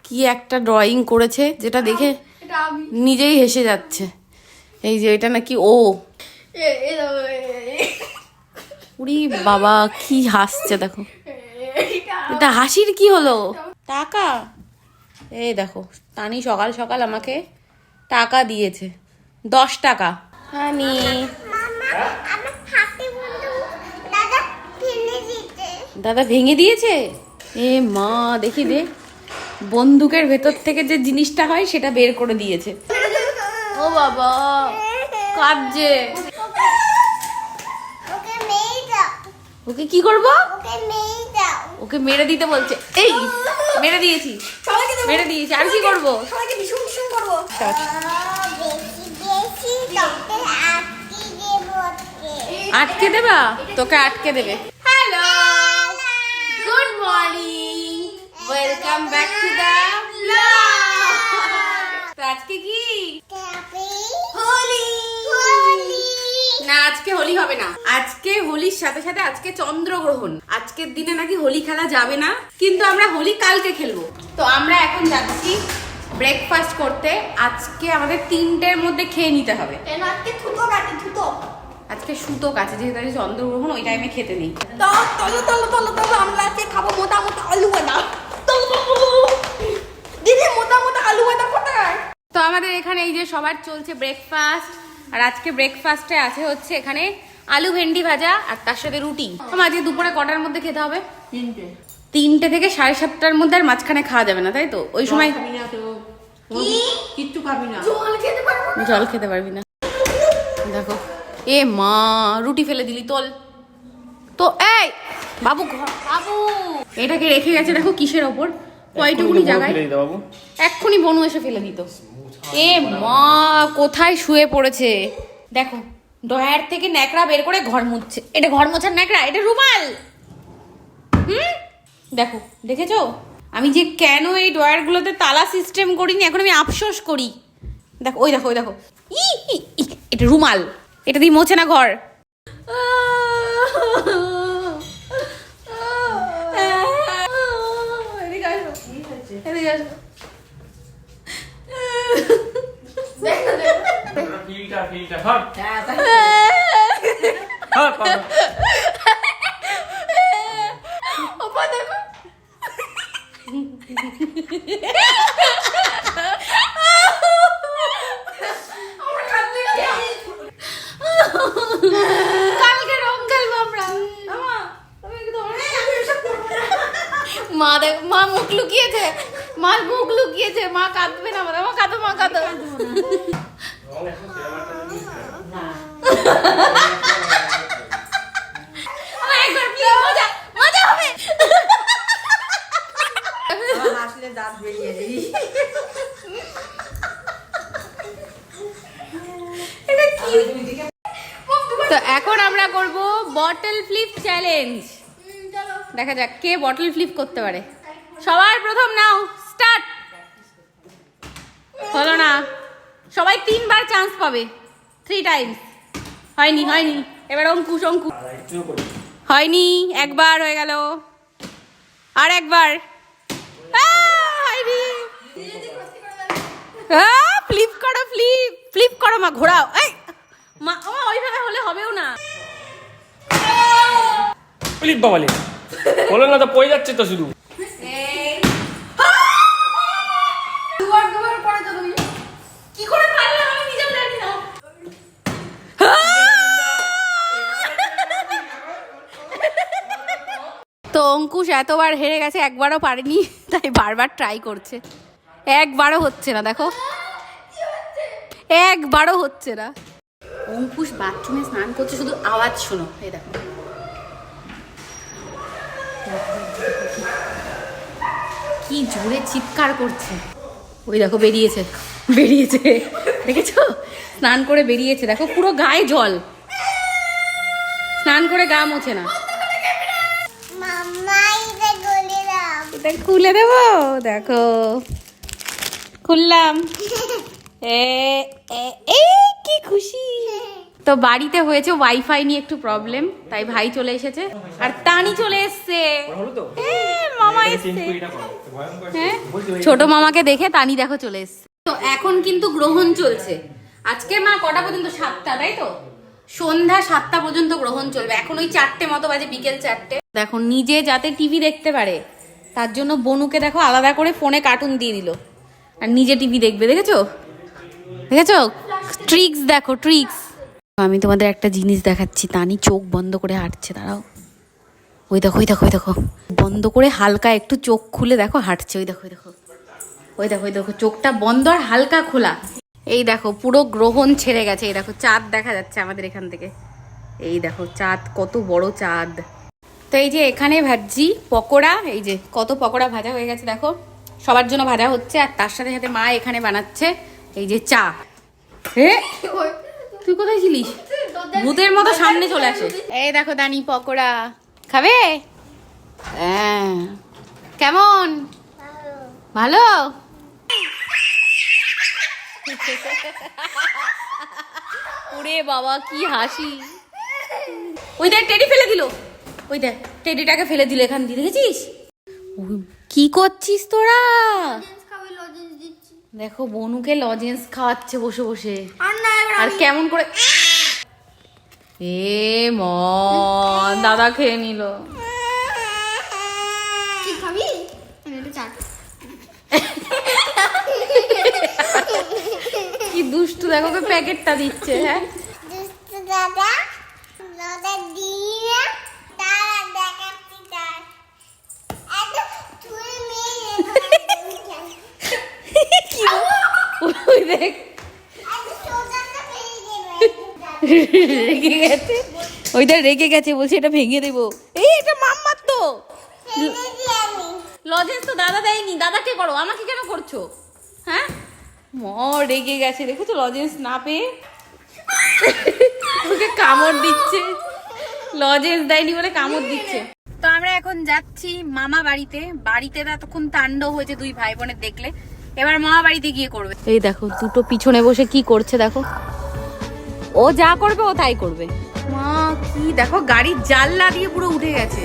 কি একটা ড্রয়িং করেছে যেটা দেখে নিজেই হেসে যাচ্ছে। এই যে এটা নাকি ও, উরি বাবা কি হাসছে দেখো। এটা হাসির কি হলো? টাকা, এই দেখো তানি সকাল সকাল আমাকে টাকা দিয়েছে, 10 টাকা। হানি দাদা ভেঙে দিয়েছে। এ মা দেখি দে, বন্দুকের ভেতর থেকে যে জিনিসটা হয় সেটা বের করে দিয়েছে। ও বাবা কাঁদছে। ওকে কি করবো? ওকে মেরে দিতে বলছে। এই মেরে দিয়েছি, মেরে দিয়েছি, আর কি করবো? আটকে দেবা? তোকে আটকে দেবে। Hello, good morning, welcome back to the blog. তো আজকে কি হোলি? না আজকে হোলি হবে না। আজকে হোলির সাথে সাথে আজকে চন্দ্রগ্রহণ। আজকের দিনে নাকি হোলি খেলা যাবে না, কিন্তু আমরা হোলি কালকে খেলবো। তো আমরা এখন যাচ্ছি ব্রেকফাস্ট করতে। আজকে আমাদের 3টের মধ্যে খেয়ে নিতে হবে। আজকে সুতক আছে, যেহেতু আজকে চন্দ্রগ্রহণ, ওই টাইমে খেতে নেই। আমরা আজকে খাবো মোটা মোটা আলু ভাজা। দিদি মোটা মোটা আলু ভাজা কোথায়? তো আমাদের এখানে এই যে সবার চলছে ব্রেকফাস্ট, আর আজকে ব্রেকফাস্টে আছে হচ্ছে এখানে আলু ভেন্ডি ভাজা আর তার সাথে রুটি। আজকে দুপুরে কটার মধ্যে খেতে হবে? 3টে থেকে 7:30টার মধ্যে। আর মাঝখানে খাওয়া যাবে না, তাই তো? ওই সময় কিচ্ছু খাবি না, জল খেতে পারবি না। দেখো এ মা রুটি ফেলে দিলি, তোল তো। এই বাবু বাবু এটাকে রেখে গেছে দেখো কিসের ওপর, কয়টুকুনি জায়গায়। এক্ষুনি বনু এসে ফেলে দিত। এ মা কোথায় শুয়ে পড়েছে দেখো, ডয়ার থেকে ন্যাকড়া বের করে ঘর মুছছে। এটা ঘর মোছার ন্যাকড়া, এটা রুমাল। দেখো দেখেছো আমি যে কেন এই ডয়ারগুলোতে তালা সিস্টেম করিনি, এখন আমি আফসোস করি। দেখো ওই দেখো, ওই দেখো, এটা রুমাল, এটা দিয়ে মোছে না ঘর। কালকে রং খেলবো আমরা। মা দেখ, মা মুখ লুকিয়েছে, মা মুখ লুকিয়েছে। মা কাঁদবে না, মা কাঁদো, মা কাঁদো। একবার প্লিজ, মজা মজা হবে। হাসলে দাঁত বেরিয়ে যাবে। তো এখন আমরা করব বটল ফ্লিপ চ্যালেঞ্জ। দেখা যাক কে বটল ফ্লিপ করতে পারে। সবার প্রথম নাও, স্টার্ট। হলো না, সবাই 3বার চান্স পাবে, 3 টাইমস। হয়নি হয়নি, এবার অঙ্কুশ, অঙ্কুশ। হয়নি, একবার হয়ে গেল, আর একবার। হয়নি, ফ্লিপ করো, ফ্লিপ ফ্লিপ করো মা, ঘোরাও। এই মা, ও ওইভাবে হলে হবেও না। ফ্লিপ বাবালে বলো না, তো পড়ে যাচ্ছে তো শুধু। কি করে পারলাম আমি নিজেও জানি না। তো অঙ্কুশ এতবার হেরে গেছে, একবারও পারেনি, তাই বারবার ট্রাই করছে। একবারও হচ্ছে না, দেখো একবারও হচ্ছে না। অঙ্কুশ বাথরুমে স্নান করছে, শুধু আওয়াজ শোনো। এই দেখো কি জোরে চিৎকার করছে। ওই দেখো বেরিয়েছে, বেরিয়েছে, দেখেছো? স্নান করে বেরিয়েছে, দেখো পুরো গায়ে জল। স্নান করে গা মোছে না। এটা খুলে দেবো, দেখো খুললাম। এ কি খুশি। তো বাড়িতে হয়েছে ওয়াইফাই নিয়ে একটু প্রবলেম, তাই ভাই চলে এসেছে আর তানি চলে এসছে। মামা এসছে, হ্যাঁ ছোট মামাকে দেখে তানি দেখো চলে এসছে। তো এখন কিন্তু গ্রহণ চলছে আজকে মা কটা পর্যন্ত? 7টা, তাই তো? সন্ধ্যা 7টা পর্যন্ত গ্রহণ চলবে। এখন ওই 4টে মতো বাজে, বিকেল 4টে। দেখো নিজে যাতে টিভি দেখতে পারে তার জন্য বনুকে দেখো আলাদা করে ফোনে কার্টুন দিয়ে দিল, আর নিজে টিভি দেখবে। দেখেছো দেখেছো ট্রিক্স, দেখো ট্রিক্স। আমি তোমাদের একটা জিনিস দেখাচ্ছি। তানি চোখ বন্ধ করে হাঁটছে, দাঁড়াও। ওই দেখো ওই দেখো ওই দেখো, বন্ধ করে হালকা একটু চোখ খুলে দেখো হাঁটছে। ওই দেখো ওই দেখো ওই দেখো ওই দেখো, চোখটা বন্ধ আর হালকা খোলা। এই দেখো পুরো গ্রহণ ছেড়ে গেছে। এই দেখো চাঁদ দেখা যাচ্ছে আমাদের এখান থেকে। এই দেখো চাঁদ, কত বড় চাঁদ। তো এই যে এখানে ভাজি পকোড়া, এই যে কত পকোড়া ভাজা হয়ে গেছে দেখো, সবার জন্য ভাজা হচ্ছে। আর তার সাথে সাথে মা এখানে বানাচ্ছে এই যে চা। হে তুই কোথায় ছিলিস? ভূতের মতো সামনে চলে আসে। এই দেখো দানি পকোড়া খাবে? হ্যাঁ কেমন? ভালো। ওরে বাবা কি হাসি। ওই দেখ টেডি ফেলে দিল, ওই দেখ টেডিটাকে ফেলে দিল এখান দিয়ে, দেখেছিস? কি করছিস তোরা? দেখো বনুকে লজেন্স খাওয়াচ্ছে বসে বসে। আর কেমন করে এ দাদা খেয়ে নিল। কি খাবি? কি দুষ্টু, দেখো ওকে প্যাকেটটা দিচ্ছে। হ্যাঁ দাদা দাদা দিয়ে তারা দেখাচ্ছি তার এত তুই ওই দেখ রেগে গেছে, ওইটা রেগে গেছে, বলছে এটা ভেঙে দেবো। এই এটা মাম্মার তো লজেন্স তো দাদা দেয়নি, দাদাকে করো, আমাকে কেন করছো? হ্যাঁ রেগে গেছে, দেখেছো লজেন্স না পেয়ে ওকে কামড় দিচ্ছে। লজেন্স দেয়নি বলে কামড় দিচ্ছে। তো আমরা এখন যাচ্ছি মামা বাড়িতে। বাড়িতে এতক্ষণ তাণ্ডব হয়েছে দুই ভাই বোনের, দেখলে এবার মামা বাড়িতে গিয়ে করবে। এই দেখো দুটো পিছনে বসে কি করছে দেখো, ও যা করবে ও তাই করবে। মা কি দেখো গাড়ির জানলা দিয়ে পুরো উঠে গেছে।